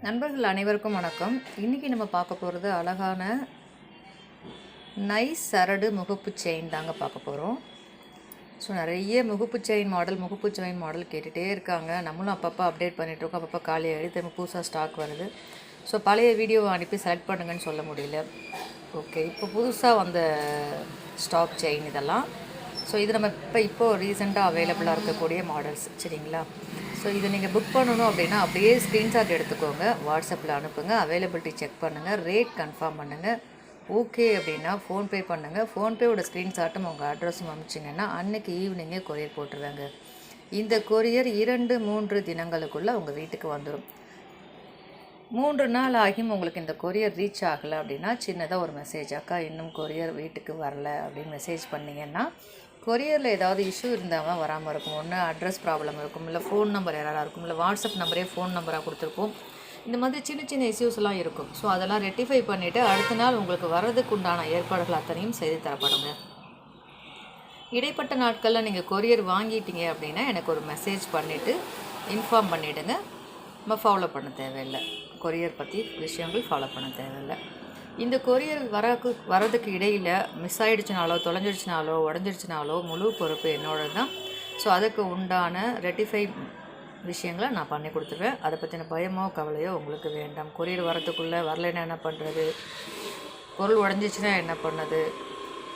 நண்பர்கள் அனைவருக்கும் வணக்கம். இன்றைக்கி நம்ம பார்க்க போகிறது அழகான நைஸ் சரடு முகப்பு செயின் தாங்க பார்க்க போகிறோம். ஸோ நிறைய முகப்பு செயின் மாடல் கேட்டுகிட்டே இருக்காங்க. நம்மளும் அப்பப்போ அப்டேட் பண்ணிகிட்ருக்கோம். அப்பப்போ காலி ஆகிடுது, திரும்ப புதுசாக ஸ்டாக் வருது. ஸோ பழைய வீடியோவை அனுப்பி செலக்ட் பண்ணுங்கன்னு சொல்ல முடியல. ஓகே, இப்போ புதுசாக வந்த ஸ்டாக் செயின் இதெல்லாம். ஸோ இது நம்ம இப்போது ரீசெண்டாக அவைலபிளாக இருக்கக்கூடிய மாடல்ஸ், சரிங்களா? ஸோ இதை நீங்கள் புக் பண்ணணும் அப்படின்னா அப்படியே ஸ்க்ரீன்ஷாட் எடுத்துக்கோங்க, வாட்ஸ்அப்பில் அனுப்புங்க, அவைலபிலிட்டி செக் பண்ணுங்கள், ரேட் கன்ஃபார்ம் பண்ணுங்கள். ஓகே அப்படின்னா ஃபோன்பே பண்ணுங்கள். ஃபோன்பேவோட ஸ்க்ரீன்ஷாட்டும் உங்கள் அட்ரஸும் அனுப்பிச்சிங்கன்னா அன்றைக்கி ஈவினிங்கே கொரியர் போட்டுருவாங்க. இந்த கொரியர் 2-3 தினங்களுக்குள்ளே உங்கள் வீட்டுக்கு வந்துடும். 3 நாள் ஆகியும் உங்களுக்கு இந்த கொரியர் ரீச் ஆகலை அப்படின்னா சின்னதாக ஒரு மெசேஜ், அக்கா இன்னும் கொரியர் வீட்டுக்கு வரல அப்படின்னு மெசேஜ் பண்ணிங்கன்னா, கொரியரில் ஏதாவது இஷ்யூ இருந்தால் வராமல் இருக்கும். ஒன்று அட்ரஸ் ப்ராப்ளம் இருக்கும், இல்லை ஃபோன் நம்பர் எரராக இருக்கும், இல்லை வாட்ஸ்அப் நம்பரே ஃபோன் நம்பராக கொடுத்துருப்போம். இந்த மாதிரி சின்ன சின்ன இஷ்யூஸ்லாம் இருக்கும். ஸோ அதெல்லாம் ரெட்டிஃபை பண்ணிவிட்டு அடுத்த நாள் உங்களுக்கு வர்றதுக்கு உண்டான ஏற்பாடுகள் அத்தனையும் செய்து தரப்படுங்க. இடைப்பட்ட நாட்களில் நீங்கள் கொரியர் வாங்கிட்டீங்க அப்படின்னா எனக்கு ஒரு மெசேஜ் பண்ணிவிட்டு இன்ஃபார்ம் பண்ணிவிடுங்க. நம்ம ஃபாலோ பண்ண தேவையில்லை, கொரியர் பற்றி விஷயங்கள் ஃபாலோ பண்ண தேவையில்லை. இந்த கொரியர் வரதுக்கு இடையில் மிஸ் ஆகிடுச்சினாலோ, தொலைஞ்சிடுச்சினாலோ, உடஞ்சிடுச்சினாலோ முழு பொறுப்பு என்னோட தான். ஸோ அதுக்கு உண்டான ரெட்டிஃபை விஷயங்களை நான் பண்ணி கொடுத்துருவேன். அதை பற்றின பயமோ கவலையோ உங்களுக்கு வேண்டாம். கொரியர் வரதுக்குள்ளே வரலைன்னா என்ன பண்ணுறது, பொருள் உடஞ்சிச்சுன்னா என்ன பண்ணுறது,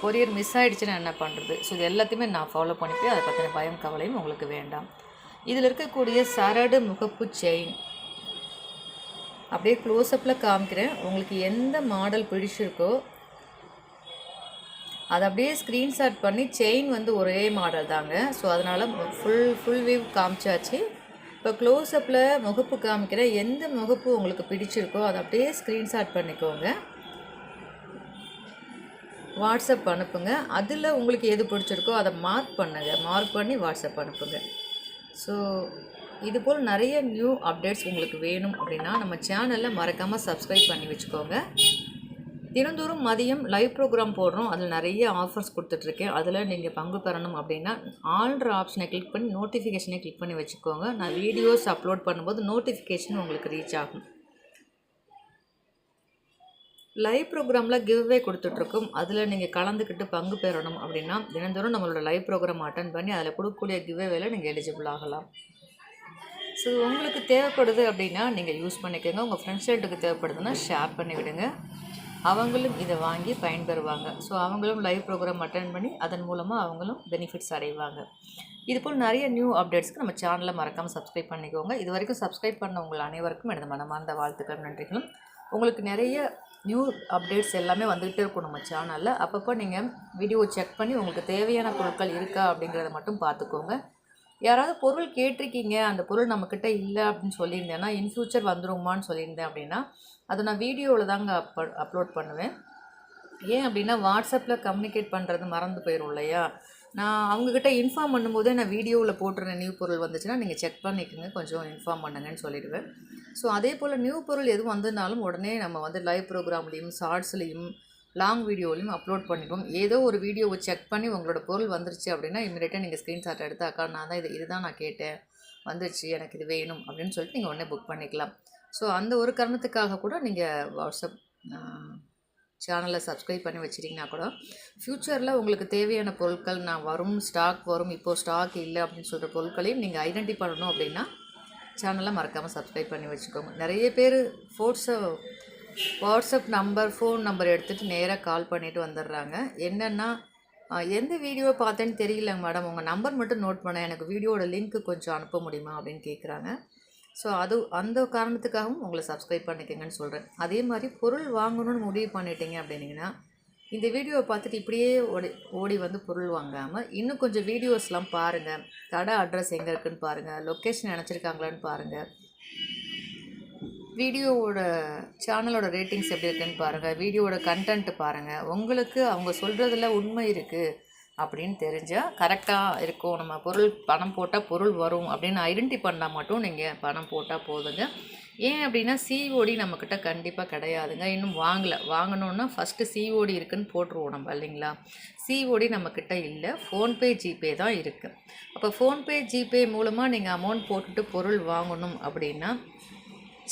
கொரியர் மிஸ் ஆகிடுச்சுன்னா என்ன பண்ணுறது, ஸோ இது எல்லாத்தையுமே நான் ஃபாலோ பண்ணிப்பேன். அதை பற்றின பயம் கவலையும் உங்களுக்கு வேண்டாம். இதில் இருக்கக்கூடிய சரடு முகப்பு செயின் அப்படியே க்ளோஸ்அப்பில் காமிக்கிறேன். உங்களுக்கு எந்த மாடல் பிடிச்சிருக்கோ அதை அப்படியே ஸ்க்ரீன்ஷாட் பண்ணி, செயின் ஒரே மாடல் தாங்க. ஸோ அதனால் ஃபுல் வியூ காமிச்சாச்சு. இப்போ க்ளோஸ்அப்பில் முகப்பு காமிக்கிறேன். எந்த முகப்பு உங்களுக்கு பிடிச்சிருக்கோ அதை அப்படியே ஸ்க்ரீன்ஷாட் பண்ணிக்கோங்க, வாட்ஸ்அப் அனுப்புங்க. அதில் உங்களுக்கு எது பிடிச்சிருக்கோ அதை மார்க் பண்ணி வாட்ஸ்அப் அனுப்புங்க. ஸோ இதுபோல் நிறைய நியூ அப்டேட்ஸ் உங்களுக்கு வேணும் அப்படின்னா நம்ம சேனலில் மறக்காமல் சப்ஸ்கிரைப் பண்ணி வச்சுக்கோங்க. தினந்தோறும் மதியம் லைவ் ப்ரோக்ராம் போடுறோம், அதில் நிறைய ஆஃபர்ஸ் கொடுத்துட்ருக்கேன். அதில் நீங்கள் பங்கு பெறணும் அப்படின்னா ஆல்ற ஆப்ஷனை கிளிக் பண்ணி நோட்டிஃபிகேஷனை கிளிக் பண்ணி வச்சுக்கோங்க. நான் வீடியோஸ் அப்லோட் பண்ணும்போது நோட்டிஃபிகேஷன் உங்களுக்கு ரீச் ஆகும். லைவ் ப்ரோக்ராமில் கிவ்வே கொடுத்துட்ருக்கோம், அதில் நீங்கள் கலந்துக்கிட்டு பங்கு பெறணும் அப்படின்னா தினந்தோறும் நம்மளோட லைவ் ப்ரோக்ராம் அட்டன் பண்ணி அதில் கொடுக்கக்கூடிய கிவ்வேல நீங்கள் எலிஜிபிள் ஆகலாம். ஸோ உங்களுக்கு தேவைப்படுது அப்படின்னா நீங்கள் யூஸ் பண்ணிக்கோங்க. உங்கள் ஃப்ரெண்ட்ஸ் சைட்டுக்கு தேவைப்படுதுன்னா ஷேர் பண்ணி விடுங்க, அவங்களும் இதை வாங்கி பயன்பெறுவாங்க. ஸோ அவங்களும் லைவ் ப்ரோக்ராம் அட்டன் பண்ணி அதன் மூலமாக அவங்களும் பெனிஃபிட்ஸ் அடைவாங்க. இதுபோல் நிறைய நியூ அப்டேட்ஸ்க்கு நம்ம சேனலை மறக்காமல் சப்ஸ்கிரைப் பண்ணிக்கோங்க. இது வரைக்கும் சப்ஸ்கிரைப் பண்ண உங்கள் அனைவருக்கும் எனது மனமார்ந்த வாழ்த்துக்கள், நன்றிகளும். உங்களுக்கு நிறைய நியூ அப்டேட்ஸ் எல்லாமே வந்துகிட்டே இருக்கும் நம்ம சேனலில். அப்பப்போ நீங்கள் வீடியோவை செக் பண்ணி உங்களுக்கு தேவையான பொருட்கள் இருக்கா அப்படிங்கிறத மட்டும் பார்த்துக்கோங்க. யாராவது பொருள் கேட்டிருக்கீங்க, அந்த பொருள் நம்மக்கிட்ட இல்லை அப்படின்னு சொல்லியிருந்தேன்னா, இன் ஃப்யூச்சர் வந்துருமான்னு சொல்லியிருந்தேன் அப்படின்னா அதை நான் வீடியோவில் தாங்க அப்லோட் பண்ணுவேன். ஏன் அப்படின்னா வாட்ஸ்அப்பில் கம்யூனிகேட் பண்ணுறது மறந்து போயிடும் இல்லையா? நான் அவங்கக்கிட்ட இன்ஃபார்ம் பண்ணும்போதே நான் வீடியோவில் போட்டுருந்தேன், நியூ பொருள் வந்துச்சுன்னா நீங்கள் செக் பண்ணிக்கோங்க, கொஞ்சம் இன்ஃபார்ம் பண்ணுங்கன்னு சொல்லிடுவேன். ஸோ அதே போல் நியூ பொருள் எதுவும் வந்ததுனாலும் உடனே நம்ம லைவ் ப்ரோக்ராம்லேயும் ஷார்ட்ஸ்லேயும் லாங் வீடியோலையும் அப்லோட் பண்ணிப்போம். ஏதோ ஒரு வீடியோவை செக் பண்ணி உங்களோட பொருள் வந்துருச்சு அப்படின்னா இமீடியட்டாக நீங்கள் ஸ்க்ரீன்ஷாட் எடுத்து, அக்கா நான் தான் இதுதான் நான் கேட்டேன், வந்துருச்சு, எனக்கு இது வேணும் அப்படின்னு சொல்லிட்டு நீங்கள் உடனே புக் பண்ணிக்கலாம். ஸோ அந்த ஒரு காரணத்துக்காக கூட நீங்கள் வாட்ஸ்அப் சேனலை சப்ஸ்கிரைப் பண்ணி வச்சிட்டிங்கன்னா கூட ஃப்யூச்சரில் உங்களுக்கு தேவையான பொருட்கள் ஸ்டாக் வரும், இப்போது ஸ்டாக் இல்லை அப்படின்னு சொல்கிற பொருட்களையும் நீங்கள் ஐடென்டிஃபை பண்ணணும் அப்படின்னா சேனலை மறக்காமல் சப்ஸ்கிரைப் பண்ணி வச்சுக்கோங்க. நிறைய பேர் வாட்ஸ்அப் நம்பர், ஃபோன் நம்பர் எடுத்துகிட்டு நேராக கால் பண்ணிவிட்டு வந்துடுறாங்க. என்னென்னா எந்த வீடியோவை பார்த்தேன்னு தெரியல மேடம், உங்கள் நம்பர் மட்டும் நோட் பண்ண, எனக்கு வீடியோவோட லிங்க்கு கொஞ்சம் அனுப்ப முடியுமா அப்படின்னு கேட்குறாங்க. ஸோ அந்த காரணத்துக்காகவும் உங்களை சப்ஸ்கிரைப் பண்ணிக்கங்கன்னு சொல்கிறேன். அதே மாதிரி பொருள் வாங்கணும்னு முடிவு பண்ணிட்டீங்க அப்படின்னீங்கன்னா இந்த வீடியோவை பார்த்துட்டு இப்படியே ஓடி பொருள் வாங்காமல் இன்னும் கொஞ்சம் வீடியோஸ்லாம் பாருங்கள். கடை அட்ரஸ் எங்கே இருக்குதுன்னு பாருங்கள், லொக்கேஷன் நினச்சிருக்காங்களான்னு பாருங்கள், வீடியோவோட சேனலோட ரேட்டிங்ஸ் எப்படி இருக்குன்னு பாருங்கள், வீடியோவோட கண்டென்ட்டு பாருங்கள். உங்களுக்கு அவங்க சொல்கிறதுல உண்மை இருக்குது அப்படின்னு தெரிஞ்சால் கரெக்டாக இருக்கும். நம்ம பணம் போட்டால் பொருள் வரும் அப்படின்னு ஐடென்டிஃபை பண்ணால் மட்டும் நீங்கள் பணம் போட்டால் போதுங்க. ஏன் அப்படின்னா சிஓடி நம்மக்கிட்ட கண்டிப்பாக கிடையாதுங்க. இன்னும் வாங்கணுன்னா ஃபஸ்ட்டு சிஓடி இருக்குதுன்னு போட்டுருவோம் நம்ம, இல்லைங்களா? சிஓடி நம்மக்கிட்ட இல்லை, ஃபோன்பே ஜிபே தான் இருக்குது. அப்போ ஃபோன்பே ஜிபே மூலமாக நீங்கள் அமௌண்ட் போட்டுட்டு பொருள் வாங்கணும் அப்படின்னா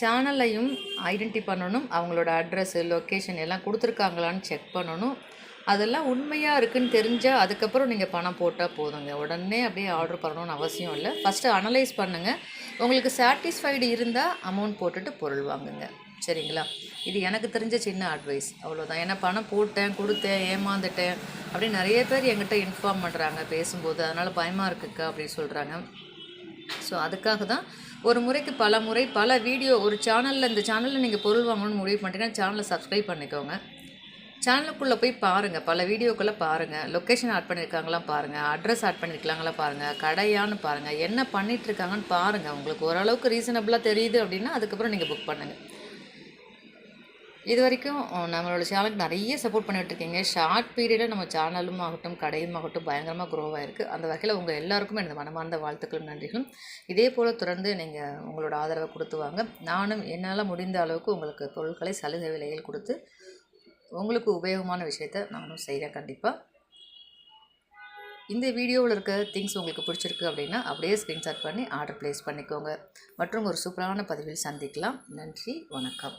சேனலையும் ஐடென்டி பண்ணணும், அவங்களோட அட்ரஸ்ஸு லொக்கேஷன் எல்லாம் கொடுத்துருக்காங்களான்னு செக் பண்ணணும். அதெல்லாம் உண்மையாக இருக்குதுன்னு தெரிஞ்சால் அதுக்கப்புறம் நீங்கள் பணம் போட்டால் போதுங்க. உடனே அப்படியே ஆர்டர் பண்ணணும்னு அவசியம் இல்லை. ஃபஸ்ட்டு அனலைஸ் பண்ணுங்கள். உங்களுக்கு சாட்டிஸ்ஃபைடு இருந்தால் அமௌண்ட் போட்டுட்டு பொருள் வாங்குங்க. சரிங்களா? இது எனக்கு தெரிஞ்ச சின்ன அட்வைஸ், அவ்வளோதான். ஏன்னா பணம் போட்டேன், கொடுத்தேன், ஏமாந்துட்டேன் அப்படின்னு நிறைய பேர் என்கிட்ட இன்ஃபார்ம் பண்ணுறாங்க பேசும்போது. அதனால் பயமாக இருக்குக்கா அப்படின்னு சொல்கிறாங்க. ஸோ அதுக்காக தான் ஒரு முறைக்கு பல முறை பல வீடியோ ஒரு சேனலில், இந்த சேனலில் நீங்கள் பொருள் வாங்கணும்னு முடிவு பண்ணிட்டீங்கன்னா சேனலை சப்ஸ்கிரைப் பண்ணிக்கோங்க. சேனலுக்குள்ளே போய் பாருங்கள், பல வீடியோக்களை பாருங்கள். லொக்கேஷன் ஆட் பண்ணியிருக்காங்களா பாருங்கள், அட்ரஸ் ஆட் பண்ணியிருக்காங்களா பாருங்கள், கடையான்னு பாருங்கள், என்ன பண்ணிகிட்ருக்காங்கன்னு பாருங்கள். உங்களுக்கு ஓரளவுக்கு ரீசனபிளாக தெரியுது அப்படின்னா அதுக்கப்புறம் நீங்கள் புக் பண்ணுங்கள். இது வரைக்கும் நம்மளோட சேனலுக்கு நிறைய சப்போர்ட் பண்ணிகிட்ருக்கீங்க. ஷார்ட் பீரியடில் நம்ம சேனலும் ஆகட்டும் கடையும் ஆகட்டும் பயங்கரமாக க்ரோ ஆகிருக்கு. அந்த வகையில் உங்கள் எல்லாருக்குமே எனது மனமார்ந்த வாழ்த்துக்களும் நன்றிகளும். இதே போல் தொடர்ந்து நீங்கள் உங்களோட ஆதரவை கொடுத்து வாங்க. நானும் என்னால் முடிந்த அளவுக்கு உங்களுக்கு பொருட்களை சலுகை விலையில் கொடுத்து உங்களுக்கு உபயோகமான விஷயத்த நானும் செய்கிறேன் கண்டிப்பாக. இந்த வீடியோவில் இருக்க திங்ஸ் உங்களுக்கு பிடிச்சிருக்கு அப்படின்னா அப்படியே ஸ்க்ரீன்ஷாட் பண்ணி ஆர்டர் ப்ளேஸ் பண்ணிக்கோங்க. மற்றும் ஒரு சூப்பரான பதிவில் சந்திக்கலாம். நன்றி, வணக்கம்.